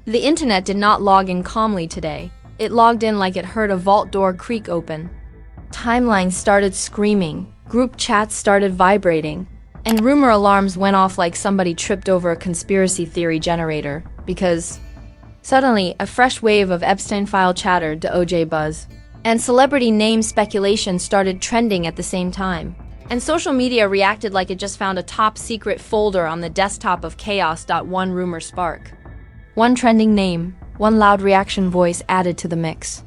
The internet did not log in calmly today. It logged in like it heard a vault door creak open. Timelines started screaming, group chats started vibrating, and rumor alarms went off like somebody tripped over a conspiracy theory generator, because suddenly a fresh wave of Epstein file chatter, DOJ buzz, and celebrity name speculation started trending at the same time. And social media reacted like it just found a top secret folder on the desktop of chaos. One rumor spark. One trending name, one loud reaction voice added to the mix.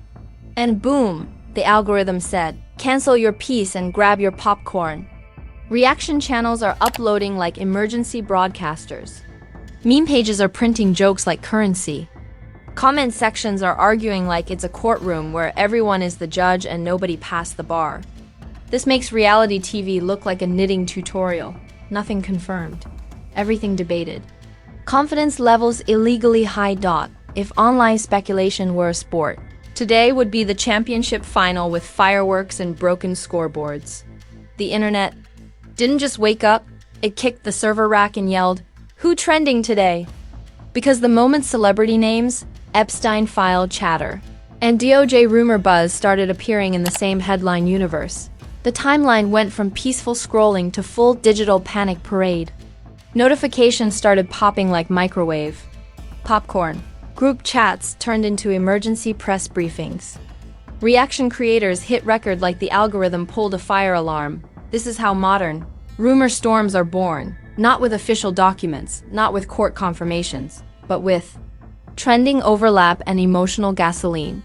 And boom, the algorithm said, cancel your piece and grab your popcorn. Reaction channels are uploading like emergency broadcasters. Meme pages are printing jokes like currency. Comment sections are arguing like it's a courtroom where everyone is the judge and nobody passed the bar. This makes reality TV look like a knitting tutorial. Nothing confirmed. Everything debated. Confidence levels illegally high. If online speculation were a sport, today would be the championship final with fireworks and broken scoreboards. The internet didn't just wake up, it kicked the server rack and yelled, "Who trending today?" Because the moment celebrity names, Epstein file chatter, and DOJ rumor buzz started appearing in the same headline universe, the timeline went from peaceful scrolling to full digital panic parade. Notifications started popping like microwave popcorn. Group chats turned into emergency press briefings. Reaction creators hit record like the algorithm pulled a fire alarm. This is how modern rumor storms are born, not with official documents, not with court confirmations, but with trending overlap and emotional gasoline.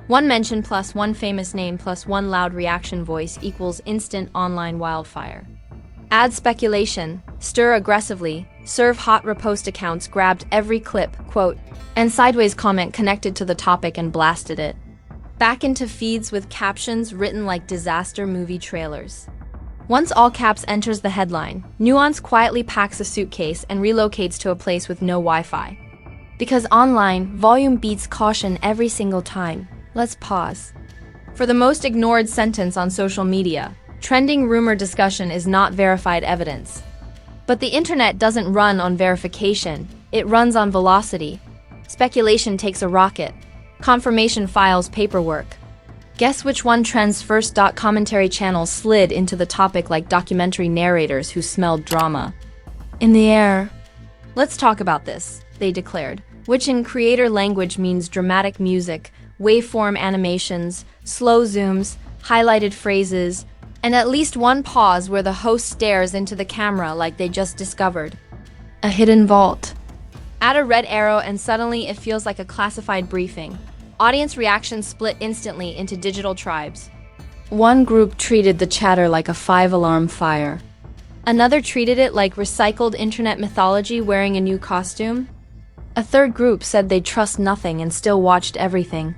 One mention plus one famous name plus one loud reaction voice equals instant online wildfire. Add speculation, stir aggressively, serve hot repost accounts grabbed every clip, quote, and sideways comment connected to the topic and blasted it. Back into feeds with captions written like disaster movie trailers. Once all caps enters the headline, nuance quietly packs a suitcase and relocates to a place with no Wi-Fi. Because online, volume beats caution every single time. Let's pause. For the most ignored sentence on social media, trending rumor discussion is not verified evidence. But the internet doesn't run on verification, it runs on velocity. Speculation takes a rocket. Confirmation files paperwork. Guess which one trends first? Commentary channels slid into the topic like documentary narrators who smelled drama. In the air. Let's talk about this, they declared, which in creator language means dramatic music, waveform animations, slow zooms, highlighted phrases, and at least one pause where the host stares into the camera like they just discovered a hidden vault. Add a red arrow and suddenly it feels like a classified briefing. Audience reactions split instantly into digital tribes. One group treated the chatter like a 5-alarm fire. Another treated it like recycled internet mythology wearing a new costume. A third group said they'd trust nothing and still watched everything.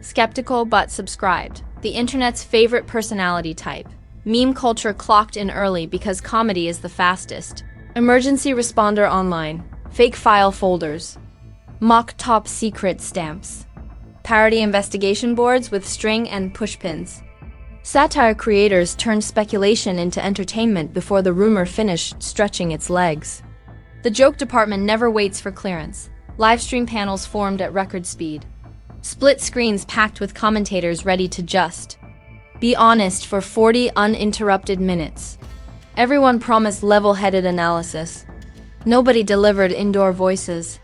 Skeptical but subscribed. The internet's favorite personality type. Meme culture clocked in early because comedy is the fastest. Emergency responder online. Fake file folders. Mock top secret stamps. Parody investigation boards with string and pushpins. Satire creators turned speculation into entertainment before the rumor finished stretching its legs. The joke department never waits for clearance. Livestream panels formed at record speed. Split screens packed with commentators ready to just be honest for 40 uninterrupted minutes. Everyone promised level-headed analysis. Nobody delivered indoor voices.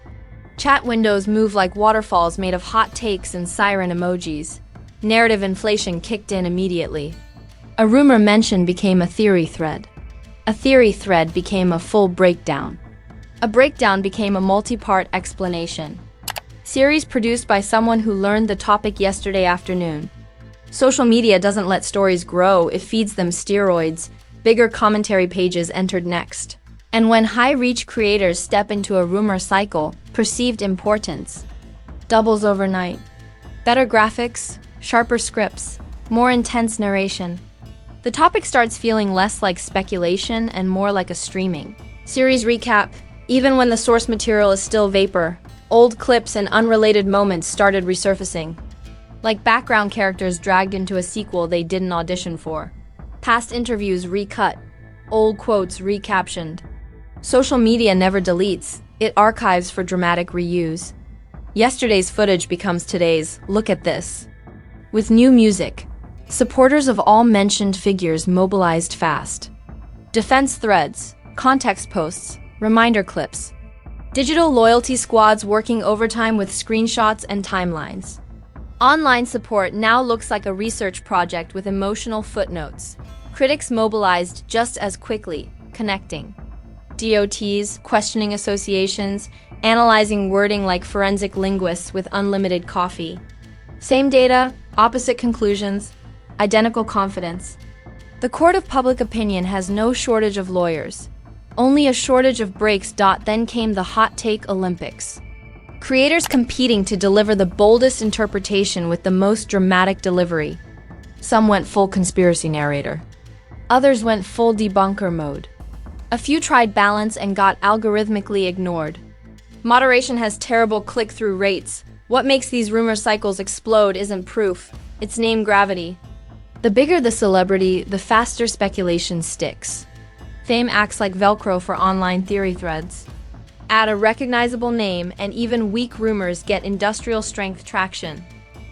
Chat windows move like waterfalls made of hot takes and siren emojis. Narrative inflation kicked in immediately. A rumor mention became a theory thread. A theory thread became a full breakdown. A breakdown became a multi-part explanation. Series produced by someone who learned the topic yesterday afternoon. Social media doesn't let stories grow, it feeds them steroids. Bigger commentary pages entered next. And when high-reach creators step into a rumor cycle, perceived importance doubles overnight. Better graphics, sharper scripts, more intense narration. The topic starts feeling less like speculation and more like a streaming series recap. Even when the source material is still vapor, old clips and unrelated moments started resurfacing. Like background characters dragged into a sequel they didn't audition for. Past interviews recut, old quotes recaptioned. Social media never deletes, it archives for dramatic reuse. Yesterday's footage becomes today's, look at this. With new music, supporters of all mentioned figures mobilized fast. Defense threads, context posts, reminder clips. Digital loyalty squads working overtime with screenshots and timelines. Online support now looks like a research project with emotional footnotes. Critics mobilized just as quickly, connecting. DOTs, questioning associations, analyzing wording like forensic linguists with unlimited coffee. Same data, opposite conclusions, identical confidence. The court of public opinion has no shortage of lawyers. Only a shortage of breaks. Then came the hot take Olympics. Creators competing to deliver the boldest interpretation with the most dramatic delivery. Some went full conspiracy narrator. Others went full debunker mode. A few tried balance and got algorithmically ignored. Moderation has terrible click-through rates. What makes these rumor cycles explode isn't proof, it's name gravity. The bigger the celebrity, the faster speculation sticks. Fame acts like Velcro for online theory threads. Add a recognizable name and even weak rumors get industrial-strength traction.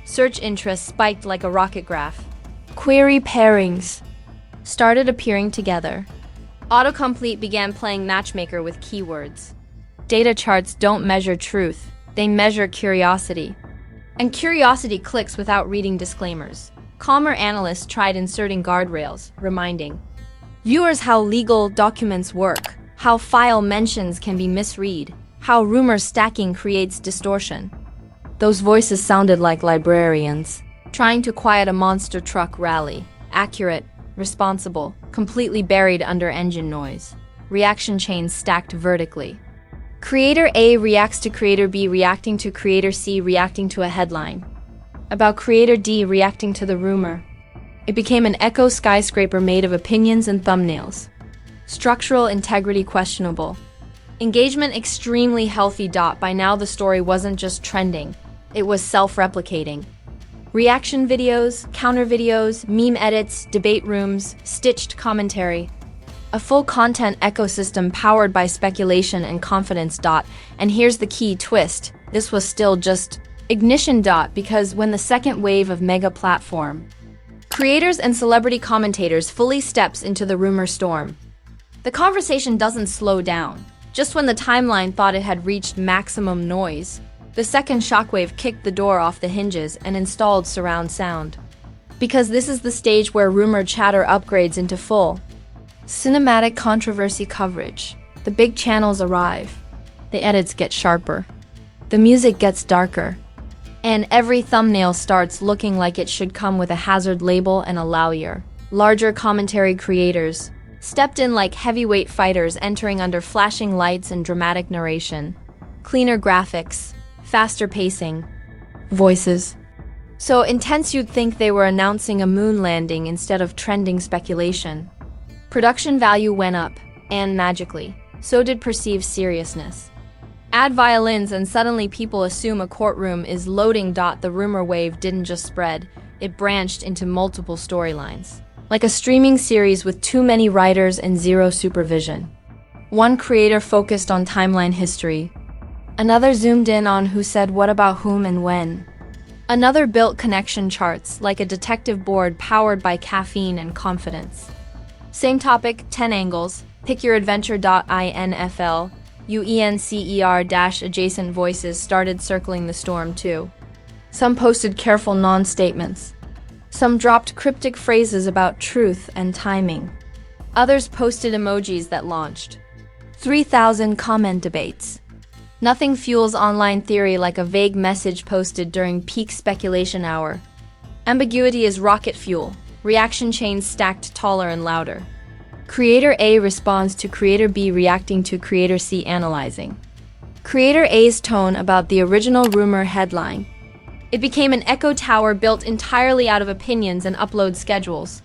Search interest spiked like a rocket graph. Query pairings started appearing together. Autocomplete began playing matchmaker with keywords. Data charts don't measure truth, they measure curiosity. And curiosity clicks without reading disclaimers. Calmer analysts tried inserting guardrails, reminding viewers how legal documents work, how file mentions can be misread, how rumor stacking creates distortion. Those voices sounded like librarians, trying to quiet a monster truck rally. Accurate, responsible, completely buried under engine noise. Reaction chains stacked vertically. Creator A reacts to Creator B reacting to Creator C reacting to a headline. About Creator D reacting to the rumor. It became an echo skyscraper made of opinions and thumbnails. Structural integrity questionable. Engagement extremely healthy. By now the story wasn't just trending, it was self-replicating. Reaction videos, counter videos, meme edits, debate rooms, stitched commentary. A full content ecosystem powered by speculation and confidence. And here's the key twist, this was still just ignition. Because when the second wave of mega platform creators and celebrity commentators fully steps into the rumor storm, the conversation doesn't slow down. Just when the timeline thought it had reached maximum noise, the second shockwave kicked the door off the hinges and installed surround sound. Because this is the stage where rumor chatter upgrades into full cinematic controversy coverage. The big channels arrive. The edits get sharper. The music gets darker. And every thumbnail starts looking like it should come with a hazard label and a lawyer. Larger commentary creators stepped in like heavyweight fighters entering under flashing lights and dramatic narration. Cleaner graphics, faster pacing, voices. So intense you'd think they were announcing a moon landing instead of trending speculation. Production value went up, and magically, so did perceived seriousness. Add violins and suddenly people assume a courtroom is loading. The rumor wave didn't just spread, it branched into multiple storylines. Like a streaming series with too many writers and zero supervision. One creator focused on timeline history. Another zoomed in on who said what about whom and when. Another built connection charts like a detective board powered by caffeine and confidence. Same topic, 10 angles, pick your adventure. Infl, UNCER-adjacent voices started circling the storm too. Some posted careful non-statements. Some dropped cryptic phrases about truth and timing. Others posted emojis that launched 3,000 comment debates. Nothing fuels online theory like a vague message posted during peak speculation hour. Ambiguity is rocket fuel. Reaction chains stacked taller and louder. Creator A responds to Creator B reacting to Creator C analyzing. Creator A's tone about the original rumor headline. It became an echo tower built entirely out of opinions and upload schedules.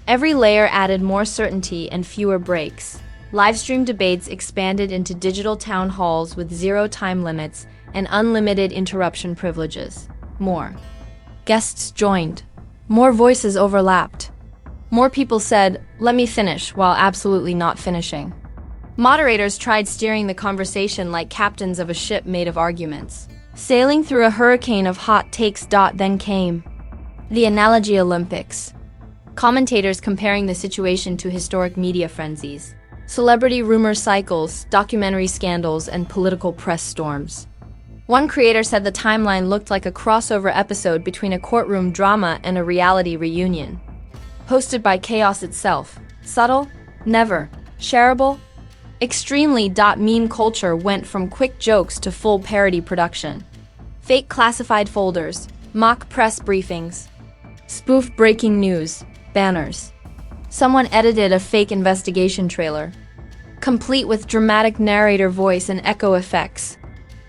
Every layer added more certainty and fewer breaks. Livestream debates expanded into digital town halls with zero time limits and unlimited interruption privileges. More guests joined. More voices overlapped. More people said, "Let me finish," while absolutely not finishing. Moderators tried steering the conversation like captains of a ship made of arguments. Sailing through a hurricane of hot takes. Then came the Analogy Olympics. Commentators comparing the situation to historic media frenzies, celebrity rumor cycles, documentary scandals, and political press storms. One creator said the timeline looked like a crossover episode between a courtroom drama and a reality reunion. Hosted by chaos itself. Subtle? Never. Shareable? Extremely. Meme culture went from quick jokes to full parody production. Fake classified folders, mock press briefings, spoof breaking news, banners. Someone edited a fake investigation trailer, complete with dramatic narrator voice and echo effects.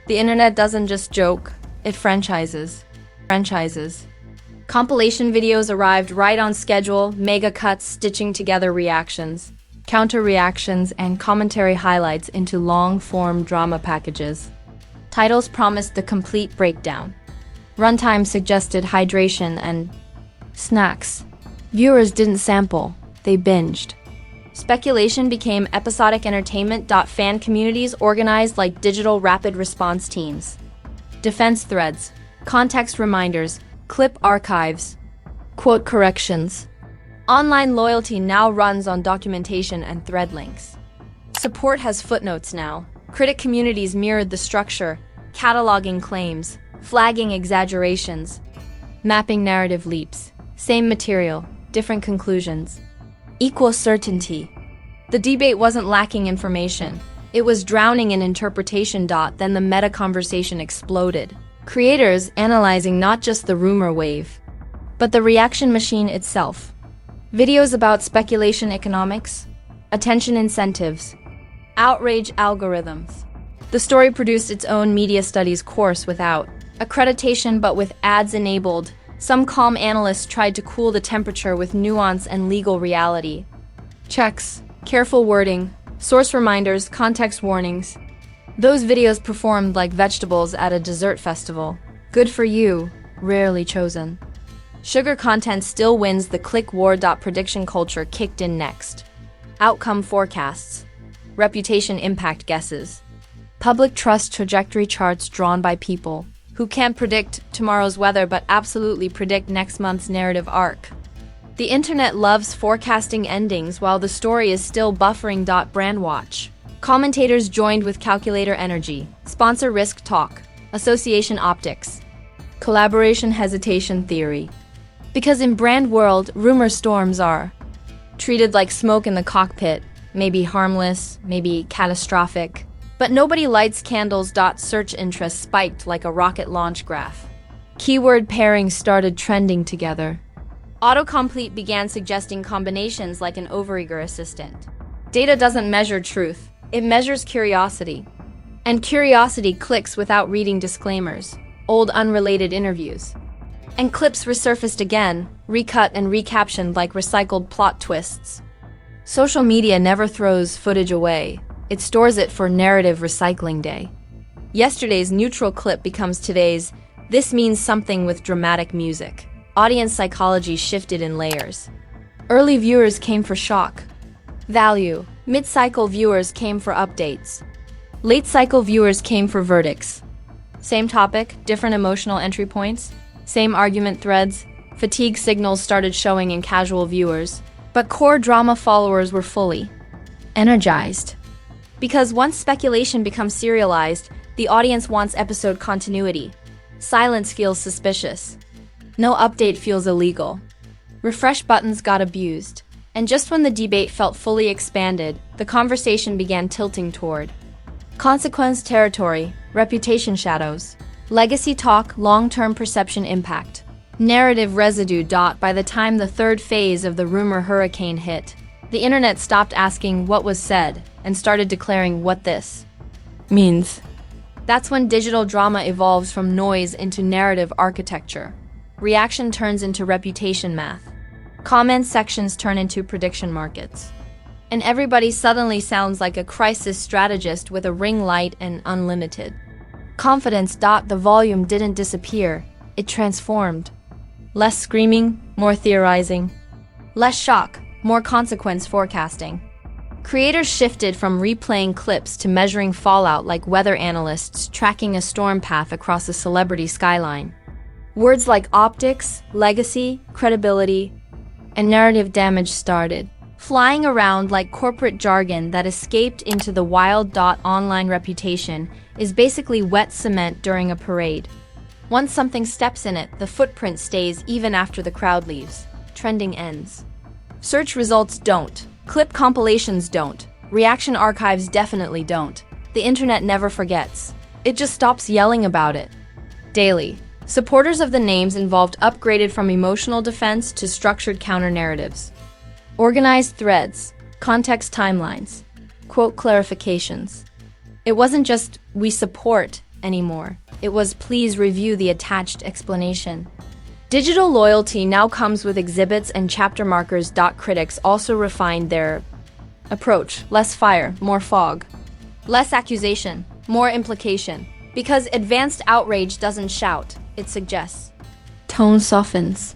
The internet doesn't just joke, it franchises. Compilation videos arrived right on schedule, mega cuts stitching together reactions, counter reactions, and commentary highlights into long-form drama packages. Titles promised the complete breakdown. Runtime suggested hydration and snacks. Viewers didn't sample, they binged. Speculation became episodic entertainment. Fan communities organized like digital rapid response teams. Defense threads, context reminders, clip archives, quote corrections. Online loyalty now runs on documentation and thread links. Support has footnotes now. Critic communities mirrored the structure, cataloging claims, flagging exaggerations, mapping narrative leaps. Same material, different conclusions. Equal certainty. The debate wasn't lacking information. It was drowning in interpretation. Then the meta conversation exploded. Creators analyzing not just the rumor wave, but the reaction machine itself. Videos about speculation economics, attention incentives, outrage algorithms. The story produced its own media studies course without accreditation but with ads enabled. Some calm analysts tried to cool the temperature with nuance and legal reality. Checks, careful wording, source reminders, context warnings. Those videos performed like vegetables at a dessert festival. Good for you, rarely chosen. Sugar content still wins the click war. Prediction culture kicked in next. Outcome forecasts, reputation impact guesses, public trust trajectory charts drawn by people who can't predict tomorrow's weather but absolutely predict next month's narrative arc. The internet loves forecasting endings while the story is still buffering. Brand watch. Commentators joined with calculator energy, sponsor risk talk, association optics, collaboration hesitation theory. Because in brand world, rumor storms are treated like smoke in the cockpit, maybe harmless, maybe catastrophic. But nobody lights candles. Search interest spiked like a rocket launch graph. Keyword pairings started trending together. Autocomplete began suggesting combinations like an overeager assistant. Data doesn't measure truth, it measures curiosity. And curiosity clicks without reading disclaimers, old unrelated interviews. And clips resurfaced again, recut and recaptioned like recycled plot twists. Social media never throws footage away. It stores it for narrative recycling day. Yesterday's neutral clip becomes today's "this means something" with dramatic music. Audience psychology shifted in layers. Early viewers came for shock value. Mid-cycle viewers came for updates. Late-cycle viewers came for verdicts. Same topic, different emotional entry points. Same argument threads. Fatigue signals started showing in casual viewers. But core drama followers were fully energized. Because once speculation becomes serialized, the audience wants episode continuity. Silence feels suspicious. No update feels illegal. Refresh buttons got abused. And just when the debate felt fully expanded, the conversation began tilting toward consequence territory, reputation shadows, legacy talk, long-term perception impact, narrative residue. By the time the third phase of the rumor hurricane hit, the internet stopped asking what was said and started declaring what this means. That's when digital drama evolves from noise into narrative architecture. Reaction turns into reputation math. Comment sections turn into prediction markets. And everybody suddenly sounds like a crisis strategist with a ring light and unlimited confidence. The volume didn't disappear, it transformed. Less screaming, more theorizing. Less shock, more consequence forecasting. Creators shifted from replaying clips to measuring fallout like weather analysts tracking a storm path across a celebrity skyline. Words like optics, legacy, credibility, and narrative damage started flying around like corporate jargon that escaped into the wild. Online reputation is basically wet cement during a parade. Once something steps in it, the footprint stays even after the crowd leaves. Trending ends. Search results don't. Clip compilations don't. Reaction archives definitely don't. The internet never forgets. It just stops yelling about it. Daily. Supporters of the names involved upgraded from emotional defense to structured counter-narratives. Organized threads, context timelines, quote clarifications. It wasn't just, "we support," anymore. It was, "please review the attached explanation." Digital loyalty now comes with exhibits and chapter markers. Critics also refined their approach. Less fire, more fog. Less accusation, more implication. Because advanced outrage doesn't shout, it suggests. Tone softens.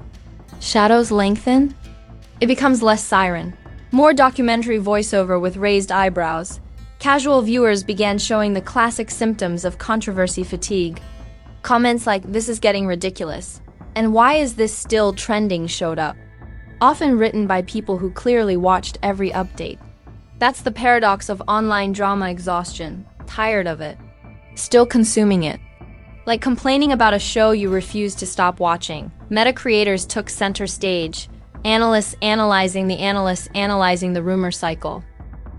Shadows lengthen. It becomes less siren. More documentary voiceover with raised eyebrows. Casual viewers began showing the classic symptoms of controversy fatigue. Comments like, "this is getting ridiculous," and "why is this still trending?" showed up. Often written by people who clearly watched every update. That's the paradox of online drama exhaustion. Tired of it. Still consuming it. Like complaining about a show you refuse to stop watching. Meta creators took center stage. Analysts analyzing the rumor cycle.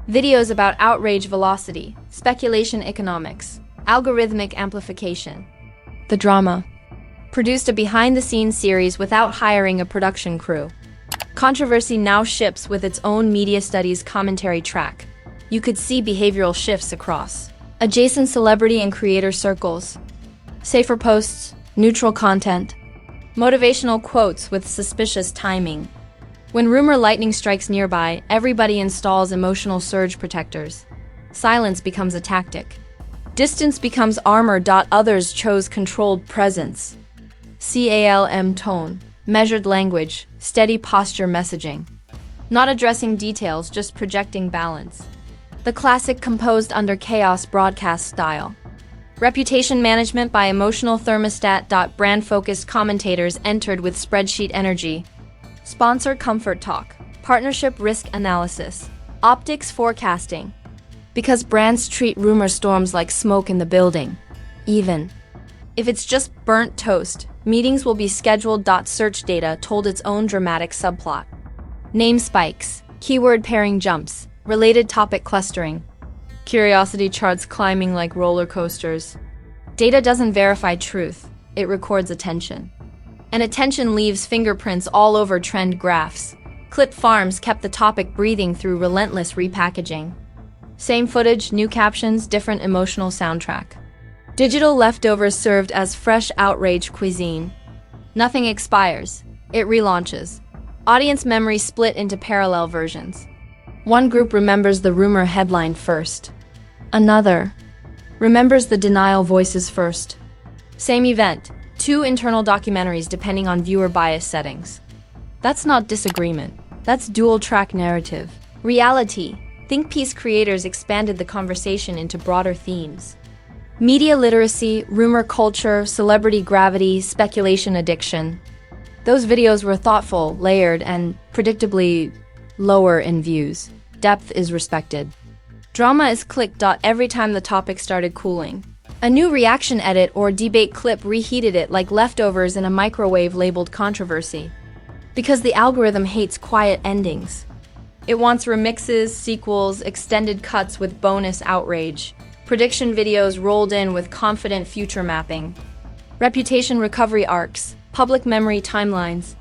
Videos about outrage velocity, speculation economics, algorithmic amplification. The drama. Produced a behind-the-scenes series without hiring a production crew. Controversy now ships with its own media studies commentary track. You could see behavioral shifts across adjacent celebrity and creator circles. Safer posts, neutral content, motivational quotes with suspicious timing. When rumor lightning strikes nearby, everybody installs emotional surge protectors. Silence becomes a tactic. Distance becomes armor. Others chose controlled presence. CALM tone, measured language, steady posture messaging. Not addressing details, just projecting balance. The classic composed under chaos broadcast style. Reputation management by emotional thermostat. Brand-focused commentators entered with spreadsheet energy. Sponsor comfort talk. Partnership risk analysis. Optics forecasting. Because brands treat rumor storms like smoke in the building. Even if it's just burnt toast, meetings will be scheduled. Search data told its own dramatic subplot. Name spikes. Keyword pairing jumps. Related topic clustering. Curiosity charts climbing like roller coasters. Data doesn't verify truth. It records attention. And attention leaves fingerprints all over trend graphs. Clip farms kept the topic breathing through relentless repackaging. Same footage, new captions, different emotional soundtrack. Digital leftovers served as fresh outrage cuisine. Nothing expires. It relaunches. Audience memory split into parallel versions. One group remembers the rumor headline first. Another remembers the denial voices first. Same event. Two internal documentaries depending on viewer bias settings. That's not disagreement. That's dual-track narrative. Reality. Think piece creators expanded the conversation into broader themes. Media literacy, rumor culture, celebrity gravity, speculation addiction. Those videos were thoughtful, layered, and predictably lower in views. Depth is respected. Drama is clicked. Every time the topic started cooling. A new reaction edit or debate clip reheated it like leftovers in a microwave labeled controversy. Because the algorithm hates quiet endings. It wants remixes, sequels, extended cuts with bonus outrage. Prediction videos rolled in with confident future mapping. Reputation recovery arcs. Public memory timelines.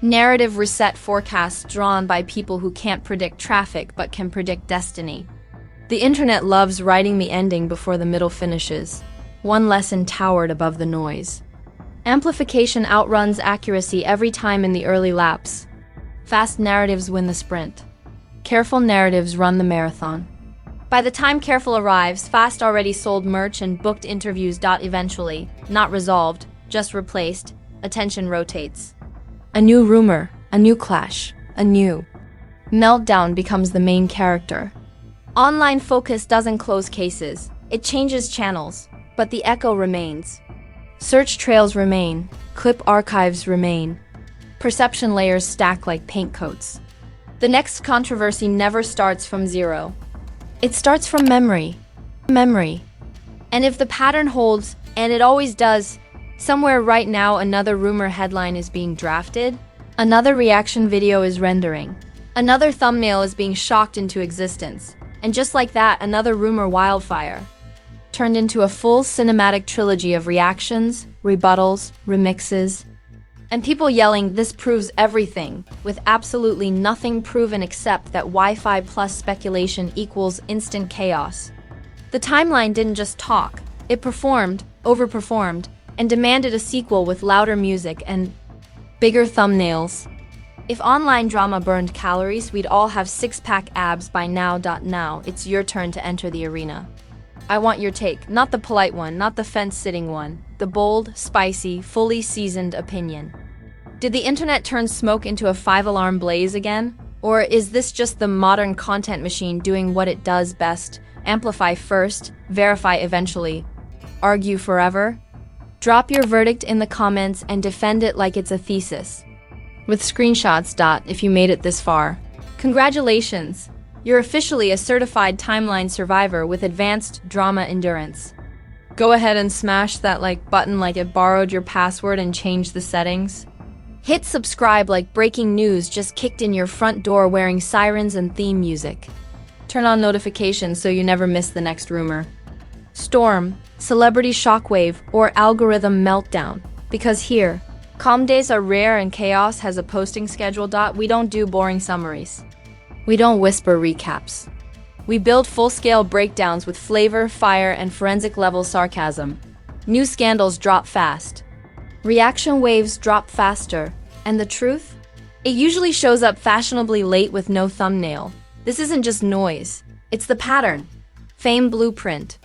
Narrative reset forecasts drawn by people who can't predict traffic but can predict destiny. The internet loves writing the ending before the middle finishes. One lesson towered above the noise. Amplification outruns accuracy every time in the early laps. Fast narratives win the sprint. Careful narratives run the marathon. By the time Careful arrives, Fast already sold merch and booked interviews. Eventually, not resolved, just replaced, attention rotates. A new rumor, a new clash, a new meltdown becomes the main character. Online focus doesn't close cases, it changes channels, but the echo remains. Search trails remain, clip archives remain. Perception layers stack like paint coats. The next controversy never starts from zero. It starts from memory. Memory. And if the pattern holds, and it always does, somewhere right now another rumor headline is being drafted, another reaction video is rendering, another thumbnail is being shocked into existence, and just like that, another rumor wildfire turned into a full cinematic trilogy of reactions, rebuttals, remixes, and people yelling, "This proves everything," with absolutely nothing proven except that Wi-Fi plus speculation equals instant chaos. The timeline didn't just talk, it performed, overperformed, and demanded a sequel with louder music and bigger thumbnails. If online drama burned calories, we'd all have six-pack abs by now. Now, it's your turn to enter the arena. I want your take, not the polite one, not the fence-sitting one, the bold, spicy, fully seasoned opinion. Did the internet turn smoke into a five-alarm blaze again? Or is this just the modern content machine doing what it does best? Amplify first, verify eventually, argue forever? Drop your verdict in the comments and defend it like it's a thesis. With screenshots. If you made it this far, congratulations! You're officially a certified timeline survivor with advanced drama endurance. Go ahead and smash that like button like it borrowed your password and change the settings. Hit subscribe like breaking news just kicked in your front door wearing sirens and theme music. Turn on notifications so you never miss the next rumor, storm, celebrity shockwave, or algorithm meltdown. Because here, calm days are rare and chaos has a posting schedule. We don't do boring summaries. We don't whisper recaps. We build full-scale breakdowns with flavor, fire, and forensic-level sarcasm. New scandals drop fast. Reaction waves drop faster. And the truth? It usually shows up fashionably late with no thumbnail. This isn't just noise. It's the pattern. Fame blueprint.